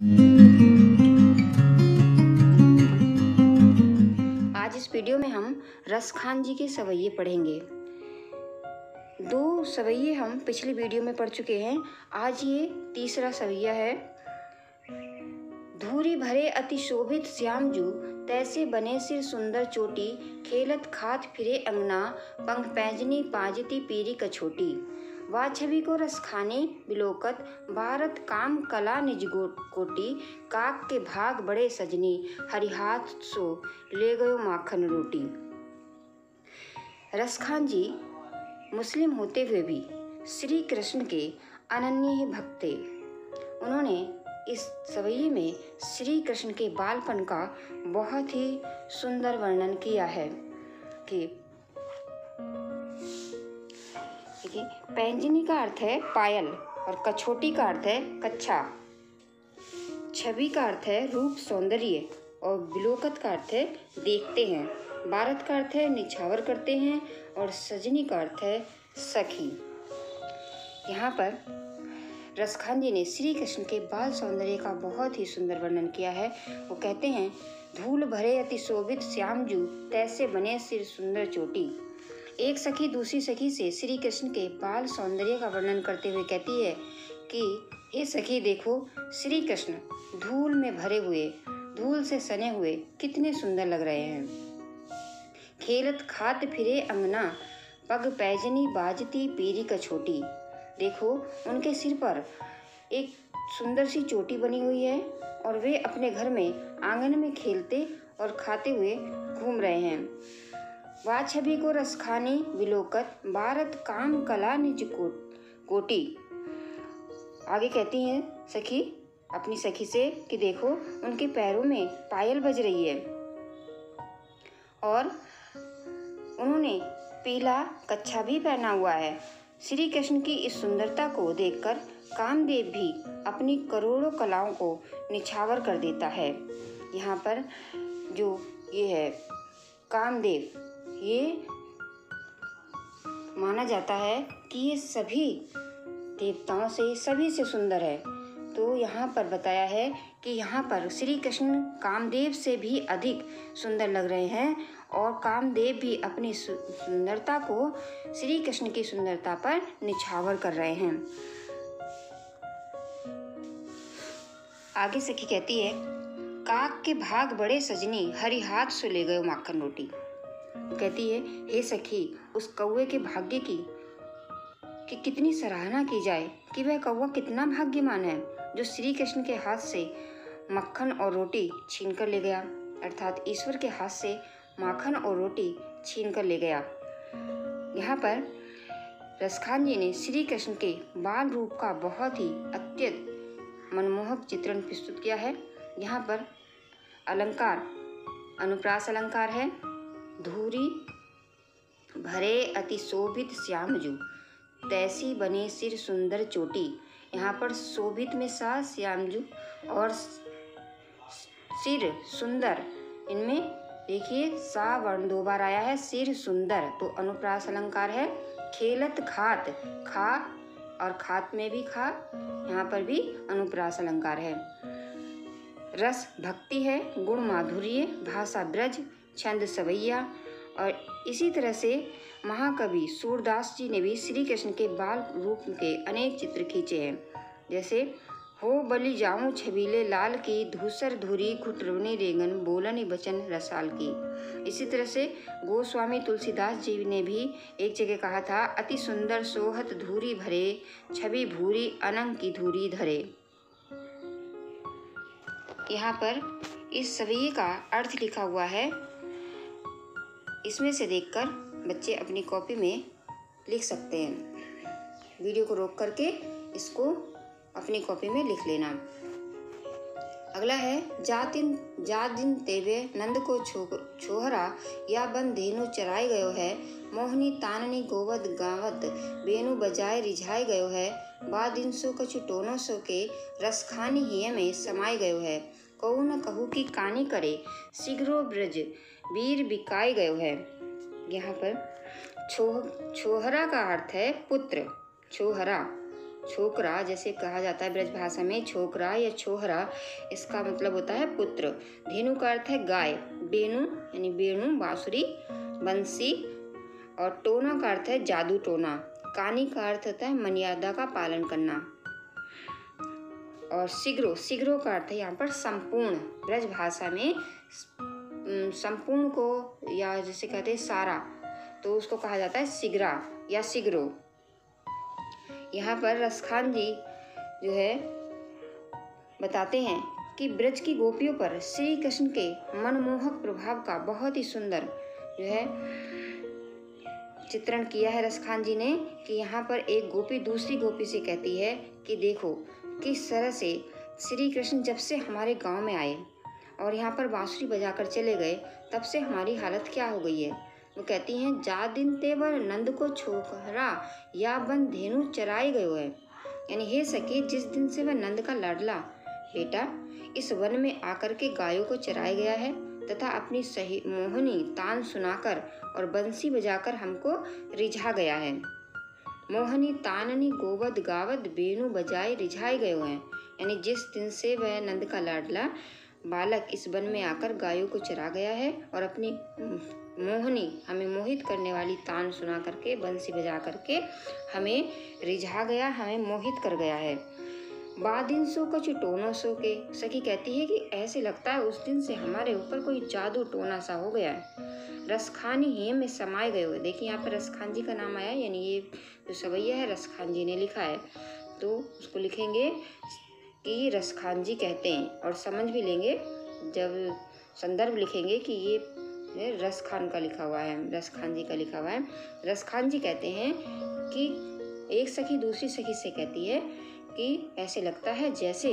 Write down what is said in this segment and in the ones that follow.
आज इस वीडियो में हम रसखान जी के सवैये पढ़ेंगे। 2 सवैये हम पिछली वीडियो में पढ़ चुके हैं। आज ये तीसरा सवैया है। धूरी भरे अति शोभित श्यामजू, तैसे बने सिर सुंदर चोटी, खेलत खात फिरे अंगना, पंख पैंजनी पाजती पीरी कछोटी। वा छवि को रसखानी बिलोकत, भारत काम कला निज कोटी, काक के भाग बड़े सजनी, हरिहाथ सो ले गयो माखन रोटी। रसखान जी मुस्लिम होते हुए भी श्री कृष्ण के अनन्य ही भक्त थे। उन्होंने इस सवैये में श्री कृष्ण के बालपन का बहुत ही सुंदर वर्णन किया है कि पैंजनी का अर्थ है पायल और कछोटी का अर्थ है कच्छा। छवि का अर्थ है रूप सौंदर्य और बिलोकत का अर्थ है देखते हैं। भारत का अर्थ है निछावर करते हैं और सजनी का अर्थ है सखी। यहाँ पर रसखान जी ने श्री कृष्ण के बाल सौंदर्य का बहुत ही सुंदर वर्णन किया है। वो कहते हैं, धूल भरे अति शोभित श्यामजू, तैसे बने सिर सुंदर चोटी। एक सखी दूसरी सखी से श्री कृष्ण के बाल सौंदर्य का वर्णन करते हुए कहती है कि हे सखी, देखो श्री कृष्ण धूल में भरे हुए, धूल से सने हुए कितने सुंदर लग रहे हैं। खेलत खात फिरे अंगना, पग पैजनी बाजती पीरी कछोटी। देखो उनके सिर पर एक सुंदर सी चोटी बनी हुई है और वे अपने घर में आंगन में खेलते और खाते हुए घूम रहे हैं। वा छवि को रसखानी बिलोकत, भारत काम कला निज कोटी। आगे कहती हैं सखी अपनी सखी से कि देखो उनके पैरों में पायल बज रही है और उन्होंने पीला कच्छा भी पहना हुआ है। श्री कृष्ण की इस सुंदरता को देखकर कामदेव भी अपनी करोड़ों कलाओं को निछावर कर देता है। यहाँ पर जो ये है कामदेव, ये माना जाता है कि ये सभी देवताओं से, सभी से सुंदर है। तो यहाँ पर बताया है कि यहाँ पर श्री कृष्ण कामदेव से भी अधिक सुंदर लग रहे हैं और कामदेव भी अपनी सुंदरता को श्री कृष्ण की सुंदरता पर निछावर कर रहे हैं। आगे सखी कहती है, काक के भाग बड़े सजनी, हरि हाथ से ले गयो माखन रोटी। कहती है, हे सखी, उस कौवे के भाग्य की कि कितनी सराहना की जाए कि वह कौवा कितना भाग्यवान है जो श्री कृष्ण के हाथ से मक्खन और रोटी छीन कर ले गया, अर्थात ईश्वर के हाथ से माखन और रोटी छीन कर ले गया। यहाँ पर रसखान जी ने श्री कृष्ण के बाल रूप का बहुत ही अत्यंत मनमोहक चित्रण प्रस्तुत किया है। यहाँ पर अलंकार अनुप्रास अलंकार है। धूरी भरे अति शोभित श्यामजू, तैसी बने सिर सुंदर चोटी। यहाँ पर शोभित में सा, श्यामजू और सिर सुंदर, इनमें देखिए सा वर्ण 2 बार आया है। सिर सुंदर तो अनुप्रास अलंकार है। खेलत खात, खा और खात में भी खा, यहाँ पर भी अनुप्रास अलंकार है। रस भक्ति है, गुण माधुर्य, भाषा ब्रज, छंद सवैया। और इसी तरह से महाकवि सूरदास जी ने भी श्री कृष्ण के बाल रूप के अनेक चित्र खींचे हैं। जैसे हो बलि जाऊं छबीले लाल की, धूसर धुरी खुटरवनी रेंगन, बोलनी बचन रसाल की। इसी तरह से गोस्वामी तुलसीदास जी ने भी एक जगह कहा था, अति सुंदर सोहत धूरी भरे, छवि भूरी अनंग की धूरी धरे। यहाँ पर इस सवैये का अर्थ लिखा हुआ है। इसमें से देखकर बच्चे अपनी कॉपी में लिख सकते हैं। वीडियो को रोक करके इसको अपनी कॉपी में लिख लेना। अगला है, जात दिन तेवे नंद को छोहरा, या बन धेनु चराय गयो है, मोहनी ताननी गोवद गावत, बेनु बजाय रिझाय गयो है, बा दिन सो कछु टोनो सो के, रसखानी हिय में समाय गयो है, कहू न कहू की कानी करे, शीघ्रो ब्रज वीर बिकाय गयो है। यहाँ पर छोहरा का अर्थ है पुत्र, छोहरा छोकरा जैसे कहा जाता है ब्रज भाषा में, छोकरा या छोहरा, इसका मतलब होता है पुत्र। धेनु का अर्थ है गाय, वेणु यानी वेणु बांसुरी, बंसी, और टोना का अर्थ है जादू टोना, कानी का अर्थ होता है मर्यादा का पालन करना, और शीघ्रो, शीघ्रो का अर्थ है यहाँ पर संपूर्ण। ब्रज भाषा में संपूर्ण को या जैसे कहते हैं सारा, तो उसको कहा जाता है शीघ्रा या शीघ्रो। यहाँ पर रसखान जी जो है बताते हैं कि ब्रज की गोपियों पर श्री कृष्ण के मनमोहक प्रभाव का बहुत ही सुंदर जो है चित्रण किया है रसखान जी ने, कि यहाँ पर एक गोपी दूसरी गोपी से कहती है कि देखो किस तरह से श्री कृष्ण जब से हमारे गांव में आए और यहाँ पर बांसुरी बजाकर चले गए, तब से हमारी हालत क्या हो गई है। वो कहती हैं, जा दिन तेवर नंद को छोकरा या बन धेनु चराए गयो है। यानी हे सखी, जिस दिन से वह नंद का लाडला बेटा इस वन में आकर के गायों को चराया गया है तथा अपनी सही मोहनी तान सुनाकर और बंसी बजाकर हमको रिझा गया है। मोहनी ताननी गोवद गावद बेनु बजाए रिझाए गए हैं। यानी जिस दिन से वह नंद का लाडला बालक इस वन में आकर गायों को चरा गया है और अपनी मोहनी हमें मोहित करने वाली तान सुना करके बंसी बजा करके हमें रिझा गया, हमें मोहित कर गया है। बादिन सो कछ टोनो सो के, सखी कहती है कि ऐसे लगता है उस दिन से हमारे ऊपर कोई जादू टोना सा हो गया है। रसखानी हेम में समाये गए हुए, देखिए यहाँ पर रसखान जी का नाम आया, यानी ये जो सवैया है रसखान जी ने लिखा है, तो उसको लिखेंगे कि रसखान जी कहते हैं, और समझ भी लेंगे जब संदर्भ लिखेंगे कि ये रसखान का लिखा हुआ है, रसखान जी का लिखा हुआ है। रसखान जी कहते हैं कि एक सखी दूसरी सखी से कहती है कि ऐसे लगता है जैसे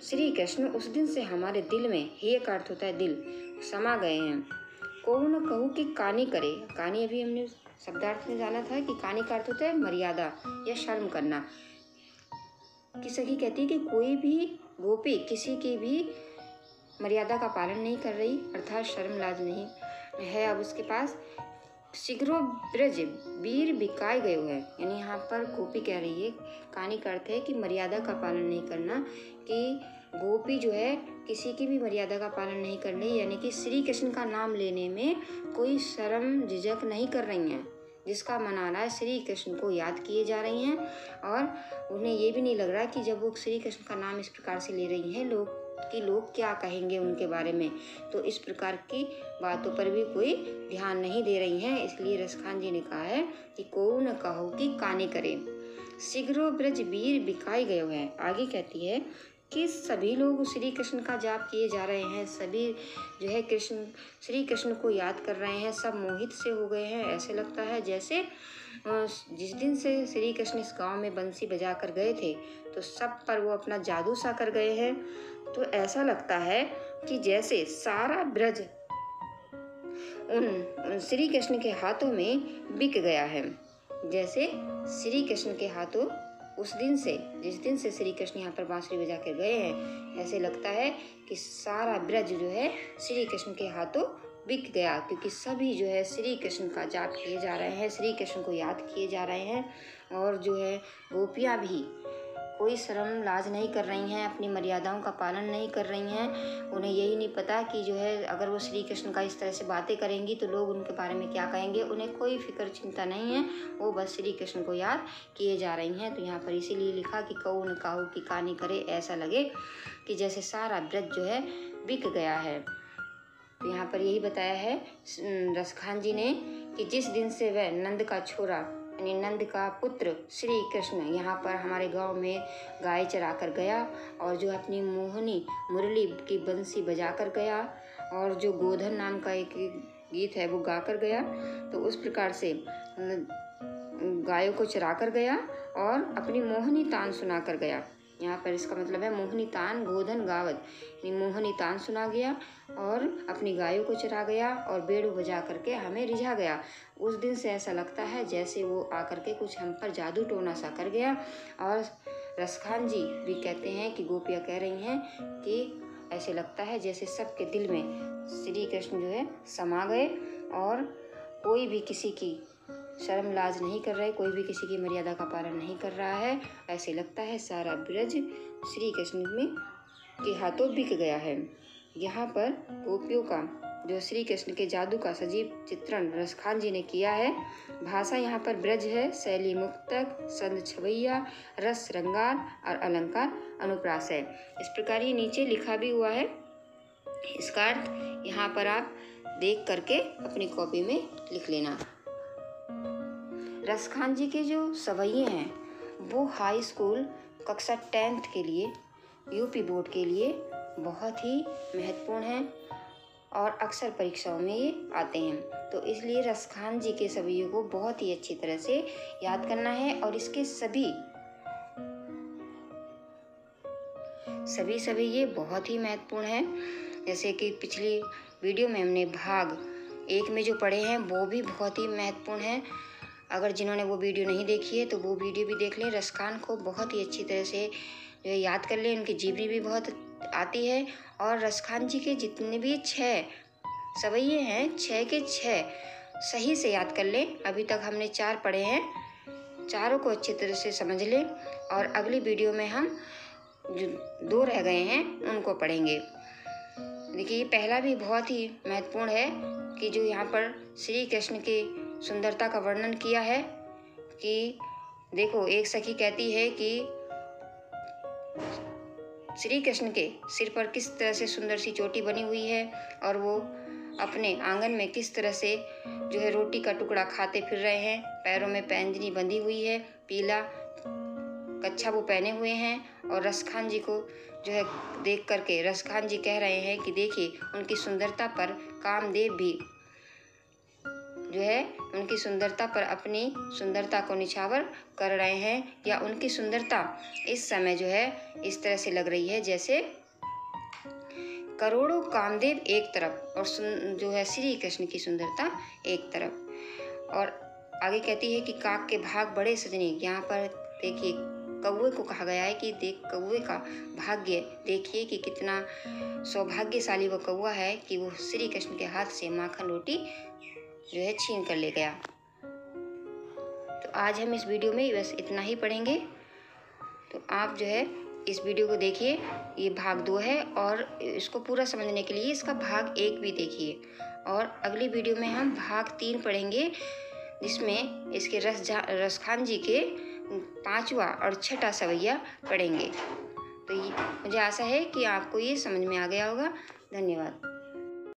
श्री कृष्ण उस दिन से हमारे दिल में, हे का अर्थ होता है दिल, समा गए हैं। कहूँ न कहूँ कि कानी करे, कानी अभी हमने शब्दार्थ में जाना था कि कानी का अर्थ होता है मर्यादा या शर्म करना। कि सखी कहती है कि कोई भी गोपी किसी की भी मर्यादा का पालन नहीं कर रही, अर्थात शर्म लाज नहीं है अब उसके पास। शीघ्रो ब्रज वीर बिकाए गए हुए, यानी यहाँ पर गोपी कह रही है, कहानी का अर्थ है कि मर्यादा का पालन नहीं करना, कि गोपी जो है किसी की भी मर्यादा का पालन नहीं कर रही, यानी कि श्री कृष्ण का नाम लेने में कोई शर्म झिझक नहीं कर रही हैं। जिसका मन आ रहा है श्री कृष्ण को याद किए जा रही हैं, और उन्हें ये भी नहीं लग रहा कि जब वो श्री कृष्ण का नाम इस प्रकार से ले रही हैं लोग क्या कहेंगे उनके बारे में, तो इस प्रकार की बातों पर भी कोई ध्यान नहीं दे रही हैं। इसलिए रसखान जी ने कहा है कि को न कहो कि काने करे, शीघ्रो ब्रज वीर बिकाई गए हैं। आगे कहती है कि सभी लोग श्री कृष्ण का जाप किए जा रहे हैं, सभी जो है श्री कृष्ण को याद कर रहे हैं, सब मोहित से हो गए हैं। ऐसे लगता है जैसे जिस दिन से श्री कृष्ण इस गांव में बंसी बजा कर गए थे, तो सब पर वो अपना जादू सा कर गए हैं। तो ऐसा लगता है कि जैसे सारा ब्रज उन श्री कृष्ण के हाथों में बिक गया है। जैसे श्री कृष्ण के हाथों उस दिन से, जिस दिन से श्री कृष्ण यहाँ पर बांसुरी बजा के गए हैं, ऐसे लगता है कि सारा ब्रज जो है श्री कृष्ण के हाथों बिक गया, क्योंकि सभी जो है श्री कृष्ण का जाप किए जा रहे हैं, श्री कृष्ण को याद किए जा रहे हैं। और जो है गोपियाँ भी कोई शर्म लाज नहीं कर रही हैं, अपनी मर्यादाओं का पालन नहीं कर रही हैं। उन्हें यही नहीं पता कि जो है अगर वो श्री कृष्ण का इस तरह से बातें करेंगी तो लोग उनके बारे में क्या कहेंगे। उन्हें कोई फिक्र चिंता नहीं है, वो बस श्री कृष्ण को याद किए जा रही हैं। तो यहाँ पर इसीलिए लिखा कि कहू न कहू कि कहानी करे, ऐसा लगे कि जैसे सारा ब्रज जो है बिक गया है। तो यहाँ पर यही बताया है रसखान जी ने कि जिस दिन से वह नंद का छोरा यानी नंद का पुत्र श्री कृष्ण यहाँ पर हमारे गांव में गाय चरा कर गया, और जो अपनी मोहनी मुरली की बंसी बजा कर गया, और जो गोधन नाम का एक गीत है वो गा कर गया, तो उस प्रकार से गायों को चरा कर गया और अपनी मोहनी तान सुना कर गया। यहाँ पर इसका मतलब है मोहनी तान गोधन गावत, मोहनी तान सुना गया और अपनी गायों को चरा गया और बेड़ू बजा करके हमें रिझा गया। उस दिन से ऐसा लगता है जैसे वो आकर के कुछ हम पर जादू टोना सा कर गया। और रसखान जी भी कहते हैं कि गोपियाँ कह रही हैं कि ऐसे लगता है जैसे सबके दिल में श्री कृष्ण जो है समा गए और कोई भी किसी की शर्म लाज नहीं कर रहे, कोई भी किसी की मर्यादा का पालन नहीं कर रहा है। ऐसे लगता है सारा ब्रज श्री कृष्ण में के हाथों बिक गया है। यहाँ पर गोपियों का जो श्री कृष्ण के जादू का सजीव चित्रण रसखान जी ने किया है। भाषा यहाँ पर ब्रज है, शैली मुक्तक, संद छवैया, रस श्रृंगार और अलंकार अनुप्रास है। इस प्रकार ये नीचे लिखा भी हुआ है। इसका अर्थ यहाँ पर आप देख करके अपनी कॉपी में लिख लेना। रसखान जी के जो सवैये हैं वो हाई स्कूल कक्षा 10th के लिए यूपी बोर्ड के लिए बहुत ही महत्वपूर्ण हैं और अक्सर परीक्षाओं में ये आते हैं। तो इसलिए रसखान जी के सवैयों को बहुत ही अच्छी तरह से याद करना है और इसके सभी सवैये बहुत ही महत्वपूर्ण हैं। जैसे कि पिछली वीडियो में हमने भाग 1 में जो पढ़े हैं वो भी बहुत ही महत्वपूर्ण हैं। अगर जिन्होंने वो वीडियो नहीं देखी है तो वो वीडियो भी देख लें। रसखान को बहुत ही अच्छी तरह से जो है याद कर लें, उनकी जीवनी भी बहुत आती है। और रसखान जी के जितने भी 6 सवैये हैं, 6 के 6 सही से याद कर लें। अभी तक हमने 4 पढ़े हैं, चारों को अच्छी तरह से समझ लें और अगली वीडियो में हम जो 2 रह गए हैं उनको पढ़ेंगे। देखिए ये पहला भी बहुत ही महत्वपूर्ण है कि जो यहाँ पर श्री कृष्ण की सुंदरता का वर्णन किया है कि देखो, एक सखी कहती है कि श्री कृष्ण के सिर पर किस तरह से सुंदर सी चोटी बनी हुई है और वो अपने आंगन में किस तरह से जो है रोटी का टुकड़ा खाते फिर रहे हैं। पैरों में पैंजनी बंधी हुई है, पीला कच्छा वो पहने हुए हैं। और रसखान जी को जो है देख करके रसखान जी कह रहे हैं कि देखिए उनकी सुंदरता पर कामदेव भी जो है उनकी सुंदरता पर अपनी सुंदरता को निछावर कर रहे हैं, या उनकी सुंदरता इस समय जो है इस तरह से लग रही है जैसे करोड़ों कामदेव एक तरफ और जो है श्री कृष्ण की सुंदरता एक तरफ। और आगे कहती है कि काक के भाग बड़े सजने। यहाँ पर देखिए कौवे को कहा गया है कि देख कौवे का भाग्य देखिए कि कितना सौभाग्यशाली वो कौवा है कि वो श्री कृष्ण के हाथ से माखन रोटी जो है छीन कर ले गया। तो आज हम इस वीडियो में बस इतना ही पढ़ेंगे। तो आप जो है इस वीडियो को देखिए, ये भाग 2 है और इसको पूरा समझने के लिए इसका भाग 1 भी देखिए। और अगली वीडियो में हम भाग 3 पढ़ेंगे जिसमें इसके रसखान जी के 5वां और 6ठा सवैया पढ़ेंगे। तो मुझे आशा है कि आपको ये समझ में आ गया होगा। धन्यवाद।